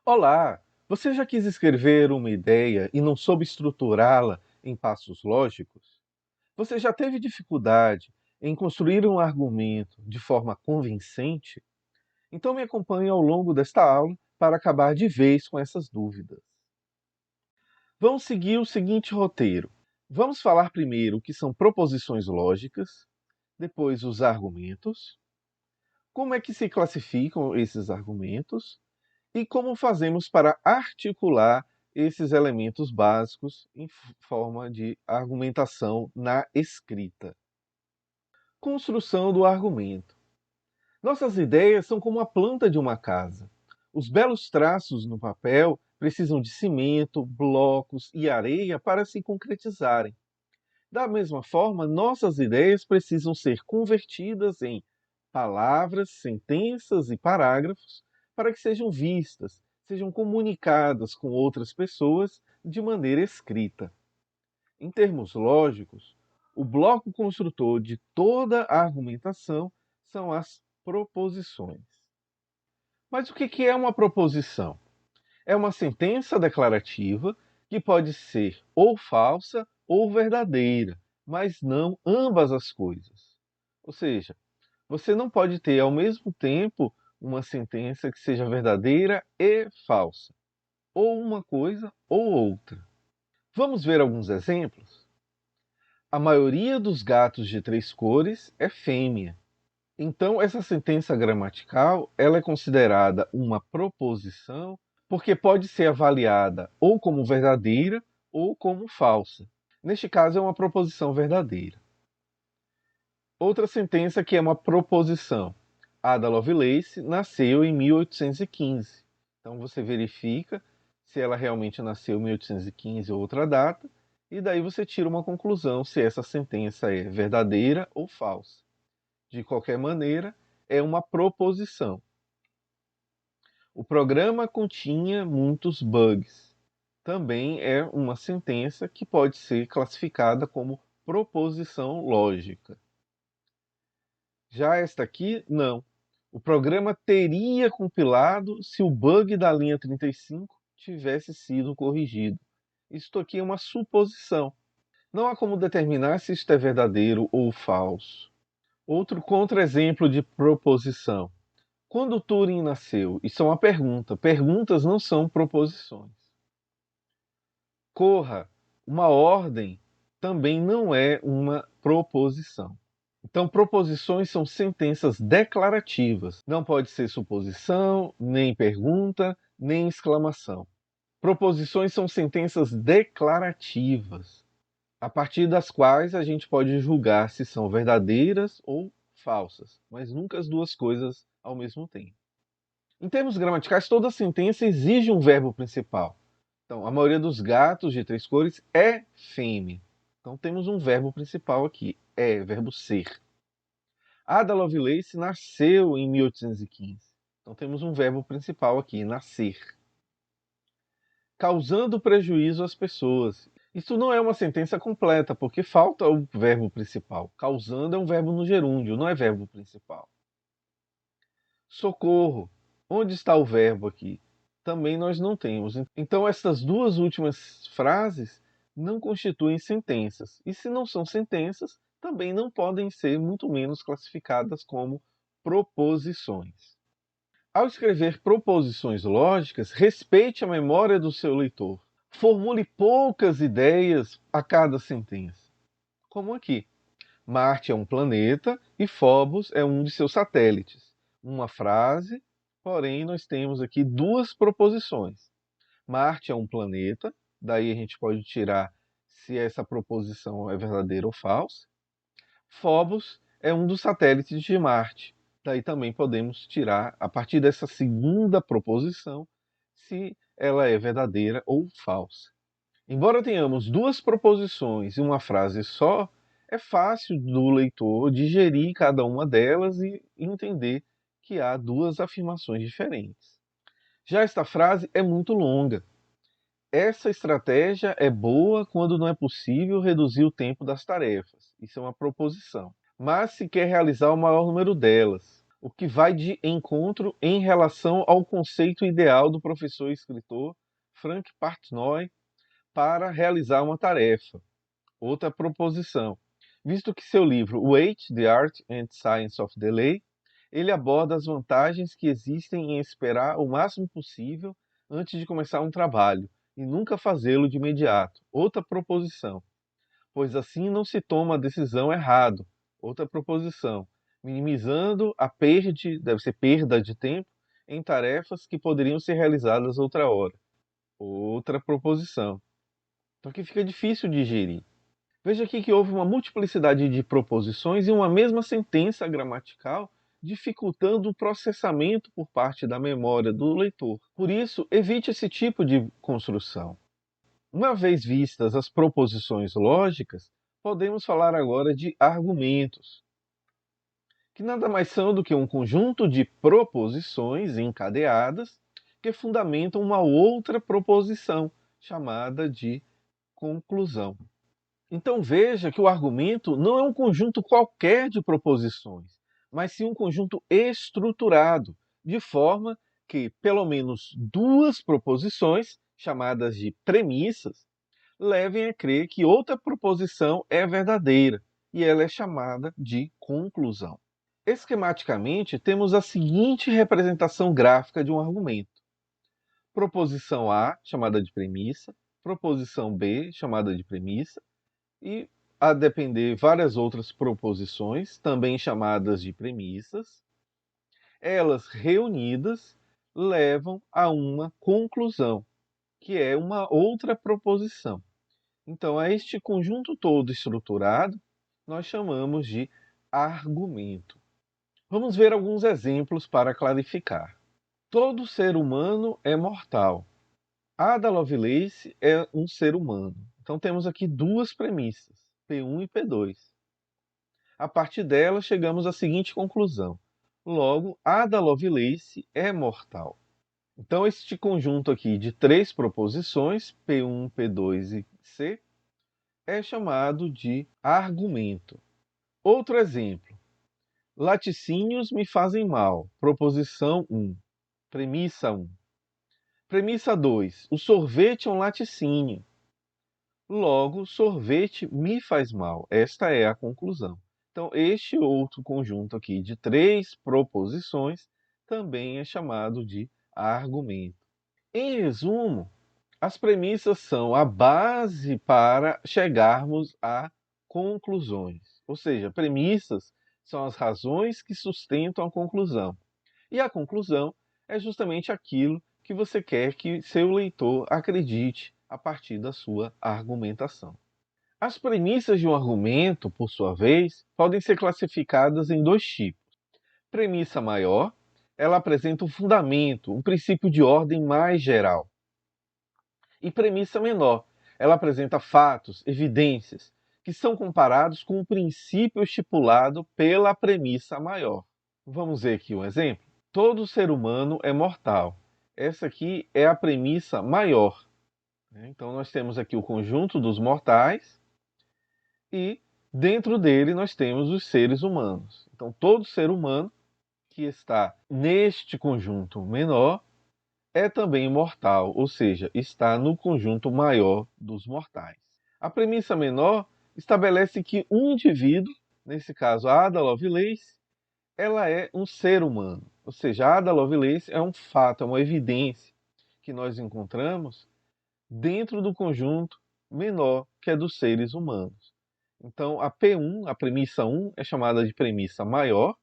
Olá! Você já quis escrever uma ideia e não soube estruturá-la em passos lógicos? Você já teve dificuldade em construir um argumento de forma convincente? Então me acompanhe ao longo desta aula para acabar de vez com essas dúvidas. Vamos seguir o seguinte roteiro. Vamos falar primeiro o que são proposições lógicas, depois os argumentos, como é que se classificam esses argumentos e como fazemos para articular esses elementos básicos em forma de argumentação na escrita. Construção do argumento. Nossas ideias são como a planta de uma casa. Os belos traços no papel precisam de cimento, blocos e areia para se concretizarem. Da mesma forma, nossas ideias precisam ser convertidas em palavras, sentenças e parágrafos para que sejam vistas, sejam comunicadas com outras pessoas de maneira escrita. Em termos lógicos, o bloco construtor de toda a argumentação são as proposições. Mas o que é uma proposição? É uma sentença declarativa que pode ser ou falsa ou verdadeira, mas não ambas as coisas. Ou seja, você não pode ter ao mesmo tempo uma sentença que seja verdadeira e falsa, ou uma coisa ou outra. Vamos ver alguns exemplos? A maioria dos gatos de três cores é fêmea. Então, essa sentença gramatical, ela é considerada uma proposição porque pode ser avaliada ou como verdadeira ou como falsa. Neste caso, é uma proposição verdadeira. Outra sentença que é uma proposição. Ada Lovelace nasceu em 1815. Então, você verifica se ela realmente nasceu em 1815 ou outra data, e daí você tira uma conclusão se essa sentença é verdadeira ou falsa. De qualquer maneira, é uma proposição. O programa continha muitos bugs. Também é uma sentença que pode ser classificada como proposição lógica. Já esta aqui, não. O programa teria compilado se o bug da linha 35 tivesse sido corrigido. Isto aqui é uma suposição. Não há como determinar se isto é verdadeiro ou falso. Outro contra-exemplo de proposição. Quando Turing nasceu? Isso é uma pergunta. Perguntas não são proposições. Corra. Uma ordem também não é uma proposição. Então, proposições são sentenças declarativas. Não pode ser suposição, nem pergunta, nem exclamação. Proposições são sentenças declarativas, a partir das quais a gente pode julgar se são verdadeiras ou falsas, mas nunca as duas coisas ao mesmo tempo. Em termos gramaticais, toda sentença exige um verbo principal. Então, a maioria dos gatos de três cores é fêmea. Então, temos um verbo principal aqui, é, verbo ser. Ada Lovelace nasceu em 1815. Então, temos um verbo principal aqui, nascer. Causando prejuízo às pessoas. Isso não é uma sentença completa, porque falta o verbo principal. Causando é um verbo no gerúndio, não é verbo principal. Socorro. Onde está o verbo aqui? Também nós não temos. Então, essas duas últimas frases não constituem sentenças. E se não são sentenças, também não podem ser, muito menos, classificadas como proposições. Ao escrever proposições lógicas, respeite a memória do seu leitor. Formule poucas ideias a cada sentença. Como aqui. Marte é um planeta e Phobos é um de seus satélites. Uma frase, porém nós temos aqui duas proposições. Marte é um planeta, daí a gente pode tirar se essa proposição é verdadeira ou falsa. Phobos é um dos satélites de Marte, daí também podemos tirar, a partir dessa segunda proposição, se ela é verdadeira ou falsa. Embora tenhamos duas proposições e uma frase só, é fácil do leitor digerir cada uma delas e entender que há duas afirmações diferentes. Já esta frase é muito longa. Essa estratégia é boa quando não é possível reduzir o tempo das tarefas. Isso é uma proposição. Mas se quer realizar o maior número delas. o que vai de encontro em relação ao conceito ideal do professor e escritor Frank Partnoy para realizar uma tarefa. Outra proposição, visto que seu livro Wait, The Art and Science of Delay, ele aborda as vantagens que existem em esperar o máximo possível antes de começar um trabalho e nunca fazê-lo de imediato. Outra proposição, pois assim não se toma a decisão errado. Outra proposição, minimizando a perda, deve ser perda de tempo, em tarefas que poderiam ser realizadas outra hora. Outra proposição. Então aqui fica difícil de digerir. Veja aqui que houve uma multiplicidade de proposições em uma mesma sentença gramatical, dificultando o processamento por parte da memória do leitor. Por isso, evite esse tipo de construção. Uma vez vistas as proposições lógicas, podemos falar agora de argumentos, que nada mais são do que um conjunto de proposições encadeadas que fundamentam uma outra proposição, chamada de conclusão. Então veja que o argumento não é um conjunto qualquer de proposições, mas sim um conjunto estruturado, de forma que pelo menos duas proposições, chamadas de premissas, levem a crer que outra proposição é verdadeira, e ela é chamada de conclusão. Esquematicamente, temos a seguinte representação gráfica de um argumento. Proposição A, chamada de premissa, proposição B, chamada de premissa, e, a depender, várias outras proposições, também chamadas de premissas. Elas reunidas levam a uma conclusão, que é uma outra proposição. Então, a este conjunto todo estruturado, nós chamamos de argumento. Vamos ver alguns exemplos para clarificar. Todo ser humano é mortal. Ada Lovelace é um ser humano. Então temos aqui duas premissas, P1 e P2. A partir dela, chegamos à seguinte conclusão. Logo, Ada Lovelace é mortal. Então este conjunto aqui de três proposições, P1, P2 e C, é chamado de argumento. Outro exemplo. Laticínios me fazem mal. Proposição 1. Premissa 1. Premissa 2. O sorvete é um laticínio. Logo, sorvete me faz mal. Esta é a conclusão. Então, este outro conjunto aqui de três proposições também é chamado de argumento. Em resumo, as premissas são a base para chegarmos a conclusões. Ou seja, premissas são as razões que sustentam a conclusão. E a conclusão é justamente aquilo que você quer que seu leitor acredite a partir da sua argumentação. As premissas de um argumento, por sua vez, podem ser classificadas em dois tipos. Premissa maior, ela apresenta um fundamento, um princípio de ordem mais geral. E premissa menor, ela apresenta fatos, evidências, que são comparados com o princípio estipulado pela premissa maior. Vamos ver aqui um exemplo? Todo ser humano é mortal. Essa aqui é a premissa maior. Então nós temos aqui o conjunto dos mortais e dentro dele nós temos os seres humanos. Então todo ser humano que está neste conjunto menor é também mortal, ou seja, está no conjunto maior dos mortais. A premissa menor estabelece que um indivíduo, nesse caso a Ada Lovelace, ela é um ser humano. Ou seja, a Ada Lovelace é um fato, é uma evidência que nós encontramos dentro do conjunto menor, que é dos seres humanos. Então, a P1, a premissa 1, é chamada de premissa maior,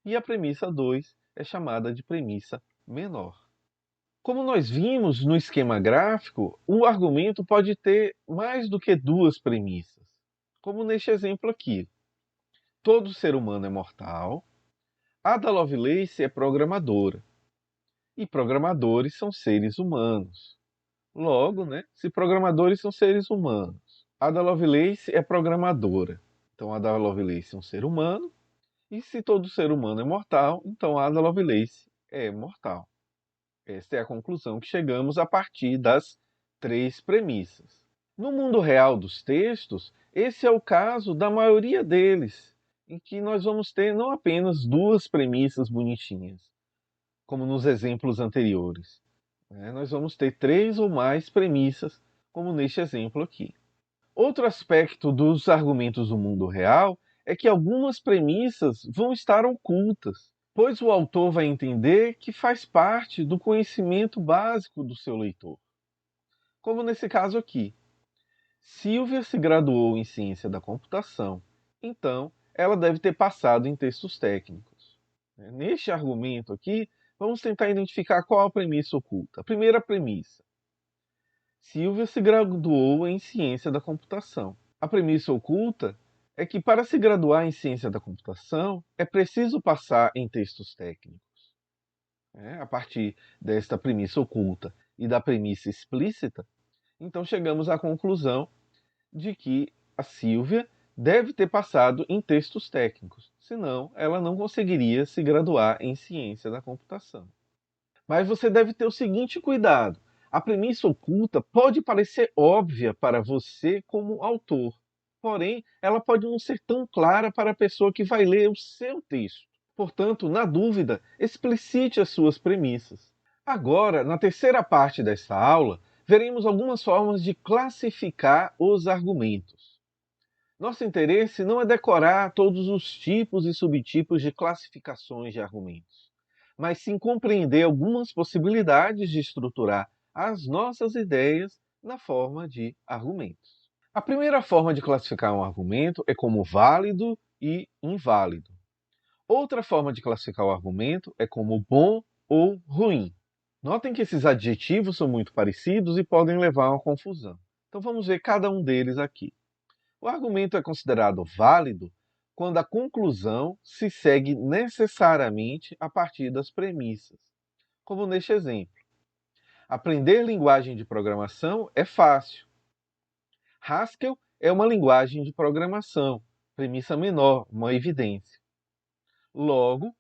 e a premissa 2 é chamada de premissa menor. Como nós vimos no esquema gráfico, o argumento pode ter mais do que duas premissas, como neste exemplo aqui. Todo ser humano é mortal. Ada Lovelace é programadora. E programadores são seres humanos. Logo, se programadores são seres humanos, Ada Lovelace é programadora. Então, Ada Lovelace é um ser humano. E se todo ser humano é mortal, então Ada Lovelace é mortal. Esta é a conclusão que chegamos a partir das três premissas. No mundo real dos textos, esse é o caso da maioria deles. em que nós vamos ter não apenas duas premissas bonitinhas, como nos exemplos anteriores, né? Nós vamos ter três ou mais premissas, como neste exemplo aqui. Outro aspecto dos argumentos do mundo real é que algumas premissas vão estar ocultas, pois o autor vai entender que faz parte do conhecimento básico do seu leitor. Como nesse caso aqui. Silvia se graduou em ciência da computação, então ela deve ter passado em textos técnicos. Neste argumento aqui, vamos tentar identificar qual a premissa oculta. A primeira premissa: Silvia se graduou em ciência da computação. A premissa oculta é que para se graduar em ciência da computação é preciso passar em textos técnicos. A partir desta premissa oculta e da premissa explícita, então chegamos à conclusão de que a Silvia deve ter passado em textos técnicos, senão ela não conseguiria se graduar em ciência da computação. Mas você deve ter o seguinte cuidado: a premissa oculta pode parecer óbvia para você como autor, porém ela pode não ser tão clara para a pessoa que vai ler o seu texto. Portanto, na dúvida, explicite as suas premissas. Agora, na terceira parte desta aula, veremos algumas formas de classificar os argumentos. Nosso interesse não é decorar todos os tipos e subtipos de classificações de argumentos, mas sim compreender algumas possibilidades de estruturar as nossas ideias na forma de argumentos. A primeira forma de classificar um argumento é como válido e inválido. Outra forma de classificar o argumento é como bom ou ruim. Notem que esses adjetivos são muito parecidos e podem levar a uma confusão. Então vamos ver cada um deles aqui. O argumento é considerado válido quando a conclusão se segue necessariamente a partir das premissas, como neste exemplo. Aprender linguagem de programação é fácil. Haskell é uma linguagem de programação, premissa menor, uma evidência. Logo,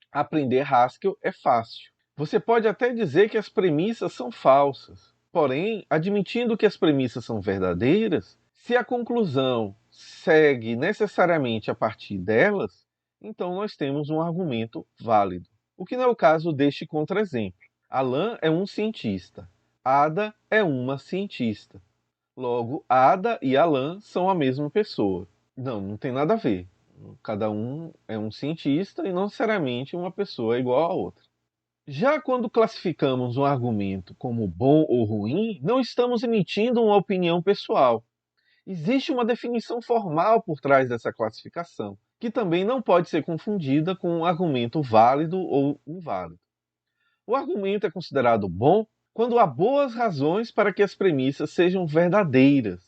aprender Haskell é fácil. Você pode até dizer que as premissas são falsas, porém, admitindo que as premissas são verdadeiras, se a conclusão segue necessariamente a partir delas, então nós temos um argumento válido. O que não é o caso deste contra-exemplo. Alan é um cientista. Ada é uma cientista. Logo, Ada e Alan são a mesma pessoa. Não tem nada a ver. Cada um é um cientista e não necessariamente uma pessoa é igual a outra. Já quando classificamos um argumento como bom ou ruim, não estamos emitindo uma opinião pessoal. Existe uma definição formal por trás dessa classificação, que também não pode ser confundida com um argumento válido ou inválido. O argumento é considerado bom quando há boas razões para que as premissas sejam verdadeiras.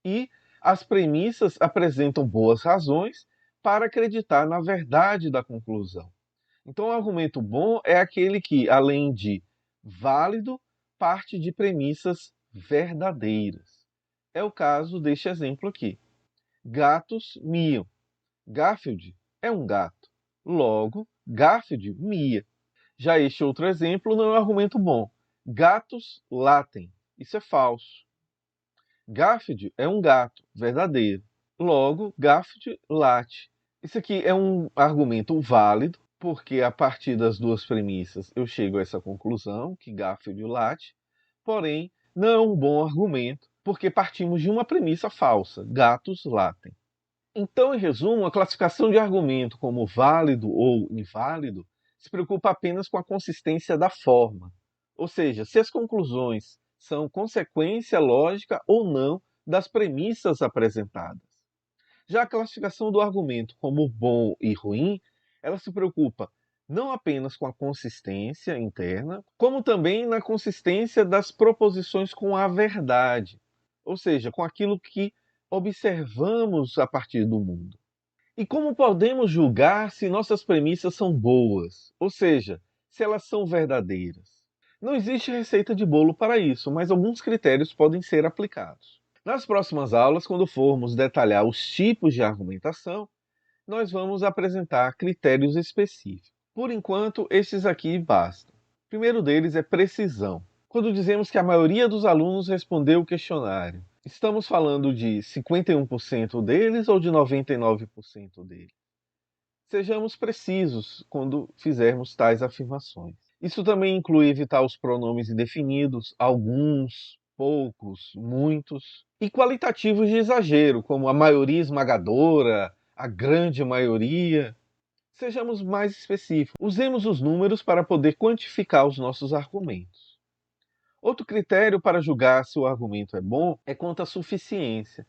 E as premissas apresentam boas razões para acreditar na verdade da conclusão. Então, o argumento bom é aquele que, além de válido, parte de premissas verdadeiras. É o caso deste exemplo aqui. Gatos miam. Garfield é um gato. Logo, Garfield mia. Já este outro exemplo não é um argumento bom. Gatos latem. Isso é falso. Garfield é um gato, verdadeiro. Logo, Garfield late. Isso aqui é um argumento válido, porque a partir das duas premissas eu chego a essa conclusão, que Garfield late. Porém, não é um bom argumento, porque partimos de uma premissa falsa: gatos latem. Então, em resumo, a classificação de argumento como válido ou inválido se preocupa apenas com a consistência da forma, ou seja, se as conclusões são consequência lógica ou não das premissas apresentadas. Já a classificação do argumento como bom e ruim, ela se preocupa não apenas com a consistência interna, como também na consistência das proposições com a verdade, ou seja, com aquilo que observamos a partir do mundo. E como podemos julgar se nossas premissas são boas, ou seja, se elas são verdadeiras? Não existe receita de bolo para isso, mas alguns critérios podem ser aplicados. Nas próximas aulas, quando formos detalhar os tipos de argumentação, nós vamos apresentar critérios específicos. Por enquanto, estes aqui bastam. O primeiro deles é precisão. Quando dizemos que a maioria dos alunos respondeu o questionário Estamos falando de 51% deles ou de 99% deles? Sejamos precisos quando fizermos tais afirmações. Isso também inclui evitar os pronomes indefinidos, alguns, poucos, muitos, e qualitativos de exagero, como a maioria esmagadora, a grande maioria. Sejamos mais específicos. Usemos os números para poder quantificar os nossos argumentos. Outro critério para julgar se o argumento é bom é quanto à suficiência.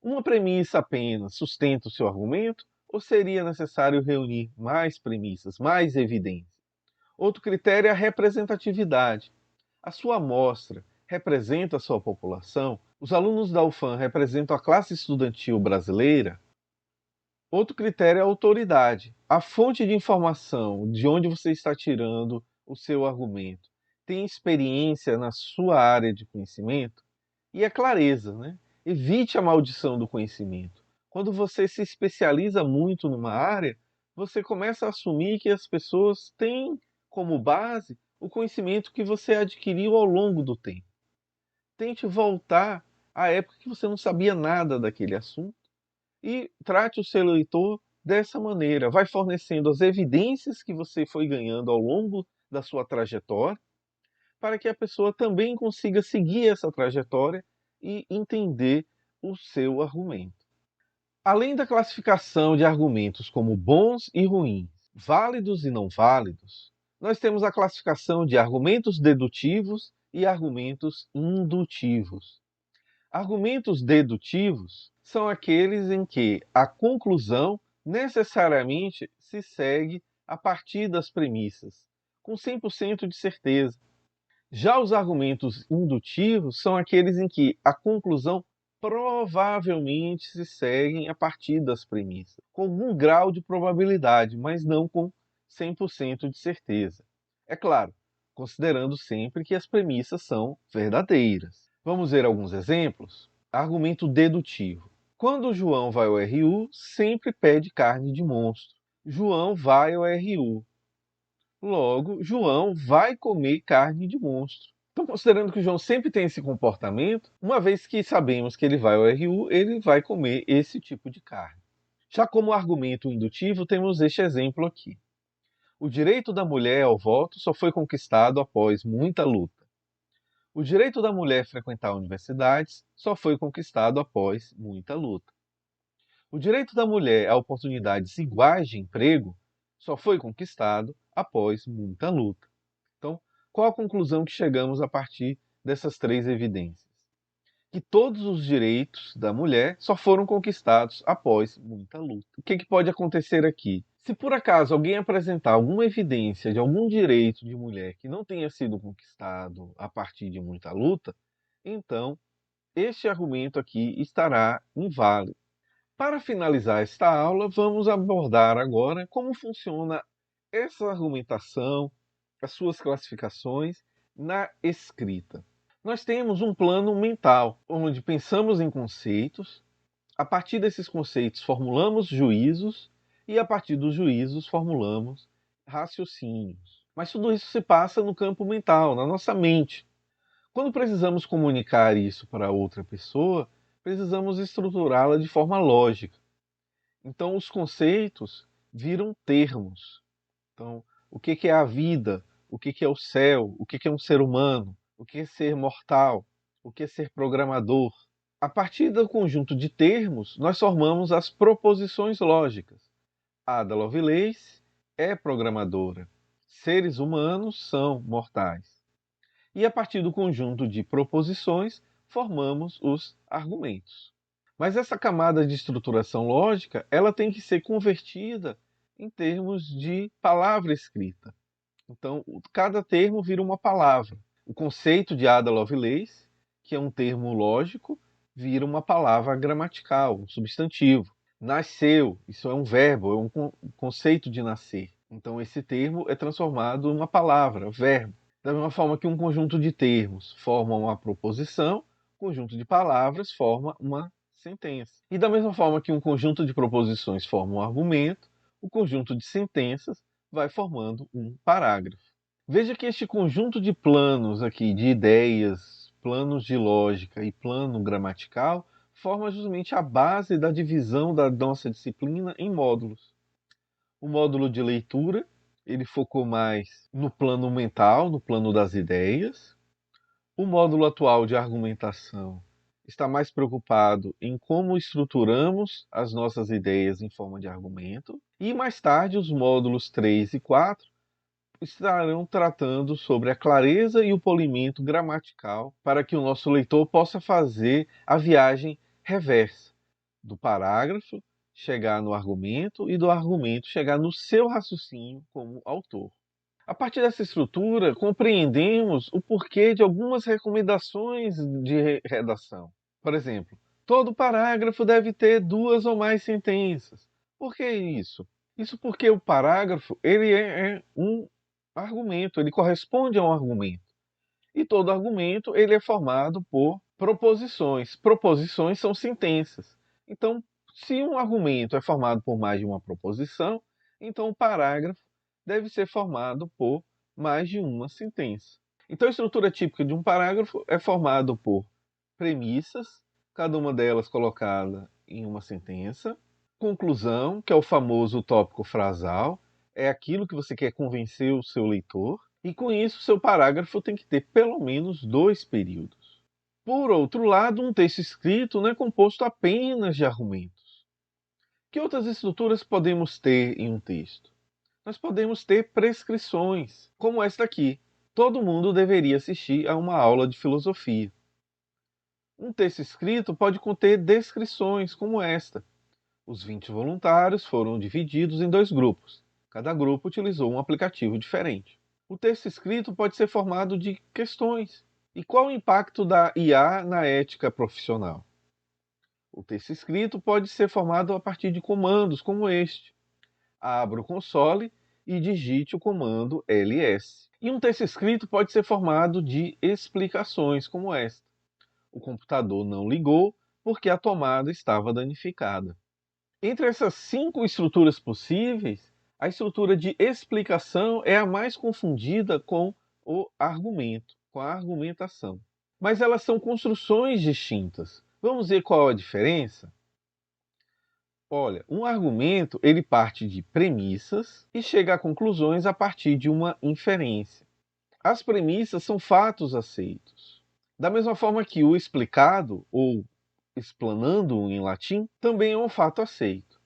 Uma premissa apenas sustenta o seu argumento ou seria necessário reunir mais premissas, mais evidências? Outro critério é a representatividade. A sua amostra representa a sua população? Os alunos da UFAM representam a classe estudantil brasileira? Outro critério é a autoridade. A fonte de informação de onde você está tirando o seu argumento tem experiência na sua área de conhecimento? E a clareza, né? Evite a maldição do conhecimento. Quando você se especializa muito numa área, você começa a assumir que as pessoas têm como base o conhecimento que você adquiriu ao longo do tempo. Tente voltar à época que você não sabia nada daquele assunto e trate o seu leitor dessa maneira. Vai fornecendo as evidências que você foi ganhando ao longo da sua trajetória, para que a pessoa também consiga seguir essa trajetória e entender o seu argumento. Além da classificação de argumentos como bons e ruins, válidos e não válidos, nós temos a classificação de argumentos dedutivos e argumentos indutivos. Argumentos dedutivos são aqueles em que a conclusão necessariamente se segue a partir das premissas, com 100% de certeza. Já os argumentos indutivos são aqueles em que a conclusão provavelmente se segue a partir das premissas, com algum grau de probabilidade, mas não com 100% de certeza. É claro, considerando sempre que as premissas são verdadeiras. Vamos ver alguns exemplos? Argumento dedutivo. Quando João vai ao RU, sempre pede carne de monstro. João vai ao RU. Logo, João vai comer carne de monstro. Então, considerando que o João sempre tem esse comportamento, uma vez que sabemos que ele vai ao RU, ele vai comer esse tipo de carne. Já como argumento indutivo, temos este exemplo aqui. O direito da mulher ao voto só foi conquistado após muita luta. O direito da mulher frequentar universidades só foi conquistado após muita luta. O direito da mulher a oportunidades iguais de emprego só foi conquistado após muita luta. Então, qual a conclusão que chegamos a partir dessas três evidências? Que todos os direitos da mulher só foram conquistados após muita luta. O que pode acontecer aqui? Se por acaso alguém apresentar alguma evidência de algum direito de mulher que não tenha sido conquistado a partir de muita luta, então este argumento aqui estará inválido. Para finalizar esta aula, vamos abordar agora como funciona essa argumentação, as suas classificações na escrita. Nós temos um plano mental, onde pensamos em conceitos, a partir desses conceitos formulamos juízos e a partir dos juízos formulamos raciocínios. Mas tudo isso se passa no campo mental, na nossa mente. Quando precisamos comunicar isso para outra pessoa, precisamos estruturá-la de forma lógica. Então, os conceitos viram termos. Então, o que é a vida? O que é o céu? O que é um ser humano? O que é ser mortal? O que é ser programador? A partir do conjunto de termos, nós formamos as proposições lógicas. Ada Lovelace é programadora. Seres humanos são mortais. E a partir do conjunto de proposições, formamos os argumentos. Mas essa camada de estruturação lógica, ela tem que ser convertida em termos de palavra escrita. Então, cada termo vira uma palavra. O conceito de Ada Lovelace, que é um termo lógico, vira uma palavra gramatical, um substantivo. Nasceu, isso é um verbo, é um conceito de nascer. Então, esse termo é transformado em uma palavra, verbo. Da mesma forma que um conjunto de termos forma uma proposição, um conjunto de palavras forma uma sentença. E da mesma forma que um conjunto de proposições forma um argumento, o conjunto de sentenças vai formando um parágrafo. Veja que este conjunto de planos aqui, de ideias, planos de lógica e plano gramatical forma justamente a base da divisão da nossa disciplina em módulos. O módulo de leitura, ele focou mais no plano mental, no plano das ideias. O módulo atual de argumentação está mais preocupado em como estruturamos as nossas ideias em forma de argumento. E mais tarde, os módulos 3 e 4 estarão tratando sobre a clareza e o polimento gramatical para que o nosso leitor possa fazer a viagem reversa do parágrafo chegar no argumento e do argumento chegar no seu raciocínio como autor. A partir dessa estrutura, compreendemos o porquê de algumas recomendações de redação. Por exemplo, todo parágrafo deve ter 2 ou mais sentenças. Por que isso? Isso porque o parágrafo ele é um argumento, ele corresponde a um argumento. E todo argumento ele é formado por proposições. Proposições são sentenças. Então, se um argumento é formado por mais de uma proposição, então o parágrafo deve ser formado por mais de uma sentença. Então, a estrutura típica de um parágrafo é formado por premissas, cada uma delas colocada em uma sentença, conclusão, que é o famoso tópico frasal, é aquilo que você quer convencer o seu leitor, e com isso seu parágrafo tem que ter pelo menos 2 períodos. Por outro lado, um texto escrito não é composto apenas de argumentos. Que outras estruturas podemos ter em um texto? Nós podemos ter prescrições, como esta aqui. Todo mundo deveria assistir a uma aula de filosofia. Um texto escrito pode conter descrições, como esta. Os 20 voluntários foram divididos em 2 grupos. Cada grupo utilizou um aplicativo diferente. O texto escrito pode ser formado de questões. E qual o impacto da IA na ética profissional? O texto escrito pode ser formado a partir de comandos como este. Abra o console e digite o comando ls. E um texto escrito pode ser formado de explicações como esta. O computador não ligou porque a tomada estava danificada. Entre essas 5 estruturas possíveis, a estrutura de explicação é a mais confundida com o argumento, com a argumentação. Mas elas são construções distintas. Vamos ver qual a diferença? Olha, um argumento ele parte de premissas e chega a conclusões a partir de uma inferência. As premissas são fatos aceitos. Da mesma forma que o explicado, ou explanando em latim, também é um fato aceito.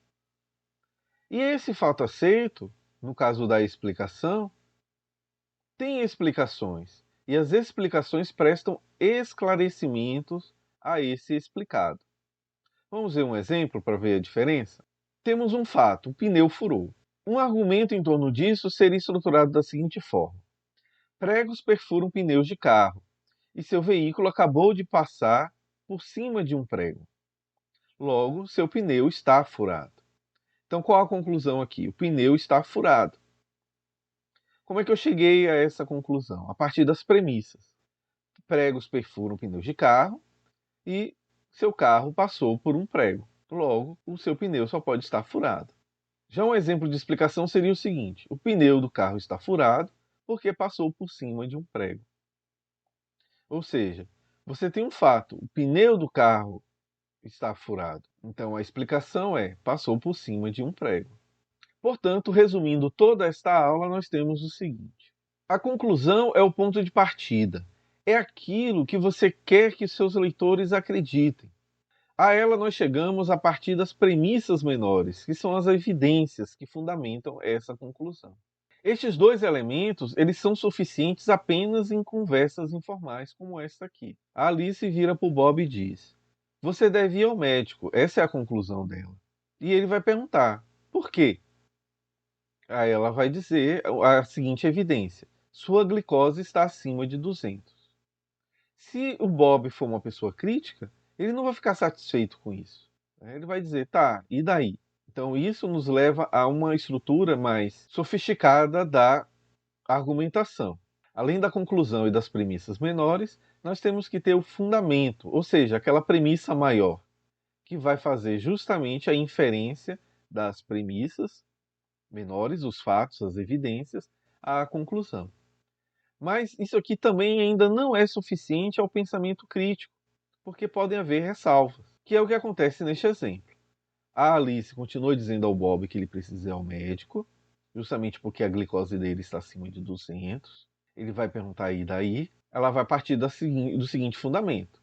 E esse fato aceito, no caso da explicação, tem explicações. E as explicações prestam esclarecimentos a esse explicado. Vamos ver um exemplo para ver a diferença? Temos um fato, o pneu furou. Um argumento em torno disso seria estruturado da seguinte forma: pregos perfuram pneus de carro e seu veículo acabou de passar por cima de um prego. Logo, seu pneu está furado. Então, qual a conclusão aqui? O pneu está furado. Como é que eu cheguei a essa conclusão? A partir das premissas. Pregos perfuram pneus de carro e seu carro passou por um prego. Logo, o seu pneu só pode estar furado. Já um exemplo de explicação seria o seguinte: o pneu do carro está furado porque passou por cima de um prego. Ou seja, você tem um fato, o pneu do carro está furado. Então a explicação é: passou por cima de um prego. Portanto, resumindo toda esta aula, nós temos o seguinte: a conclusão é o ponto de partida. É aquilo que você quer que seus leitores acreditem. A ela nós chegamos a partir das premissas menores, que são as evidências que fundamentam essa conclusão. Estes 2 elementos, eles são suficientes apenas em conversas informais como esta aqui. A Alice vira para o Bob e diz: você deve ir ao médico, essa é a conclusão dela. E ele vai perguntar: por quê? Aí ela vai dizer a seguinte evidência: sua glicose está acima de 200. Se o Bob for uma pessoa crítica, ele não vai ficar satisfeito com isso. Ele vai dizer, tá, e daí? Então isso nos leva a uma estrutura mais sofisticada da argumentação. Além da conclusão e das premissas menores, nós temos que ter o fundamento, ou seja, aquela premissa maior, que vai fazer justamente a inferência das premissas menores, os fatos, as evidências, à conclusão. Mas isso aqui também ainda não é suficiente ao pensamento crítico, porque podem haver ressalvas, que é o que acontece neste exemplo. A Alice continua dizendo ao Bob que ele precisa ir ao médico, justamente porque a glicose dele está acima de 200. Ele vai perguntar e daí? Ela vai partir do seguinte fundamento.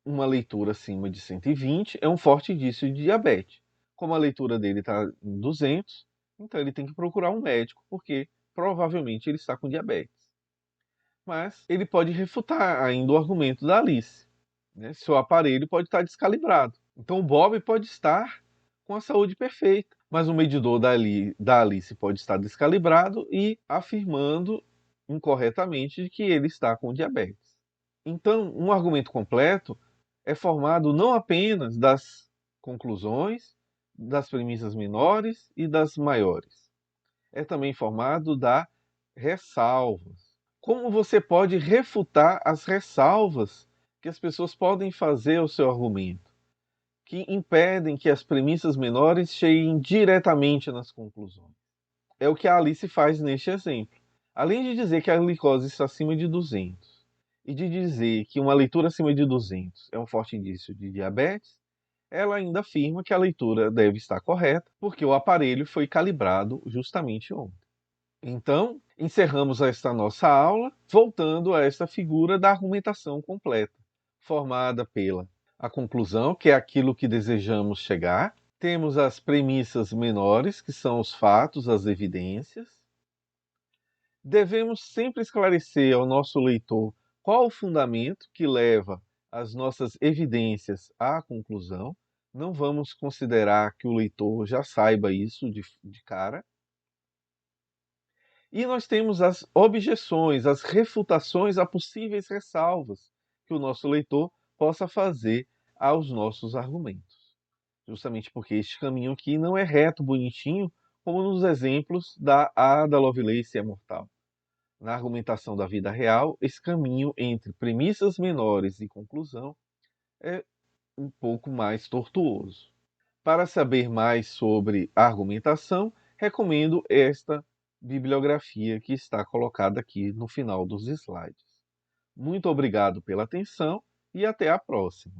Uma leitura acima de 120 é um forte indício de diabetes. Como a leitura dele está em 200, então ele tem que procurar um médico, porque provavelmente ele está com diabetes. Mas ele pode refutar ainda o argumento da Alice, né? Seu aparelho pode estar descalibrado. Então o Bob pode estar com a saúde perfeita, mas o medidor da Alice pode estar descalibrado e afirmando incorretamente de que ele está com diabetes. Então, um argumento completo é formado não apenas das conclusões, das premissas menores e das maiores. É também formado das ressalvas. Como você pode refutar as ressalvas que as pessoas podem fazer ao seu argumento, que impedem que as premissas menores cheguem diretamente nas conclusões? É o que a Alice faz neste exemplo. Além de dizer que a glicose está acima de 200 e de dizer que uma leitura acima de 200 é um forte indício de diabetes, ela ainda afirma que a leitura deve estar correta, porque o aparelho foi calibrado justamente ontem. Então, encerramos esta nossa aula voltando a esta figura da argumentação completa, formada pela a conclusão, que é aquilo que desejamos chegar. Temos as premissas menores, que são os fatos, as evidências. Devemos sempre esclarecer ao nosso leitor qual o fundamento que leva as nossas evidências à conclusão. Não vamos considerar que o leitor já saiba isso de cara. E nós temos as objeções, as refutações a possíveis ressalvas que o nosso leitor possa fazer aos nossos argumentos. Justamente porque este caminho aqui não é reto, bonitinho, como nos exemplos da Ada Lovelace é mortal. Na argumentação da vida real, esse caminho entre premissas menores e conclusão é um pouco mais tortuoso. Para saber mais sobre argumentação, recomendo esta bibliografia que está colocada aqui no final dos slides. Muito obrigado pela atenção e até a próxima.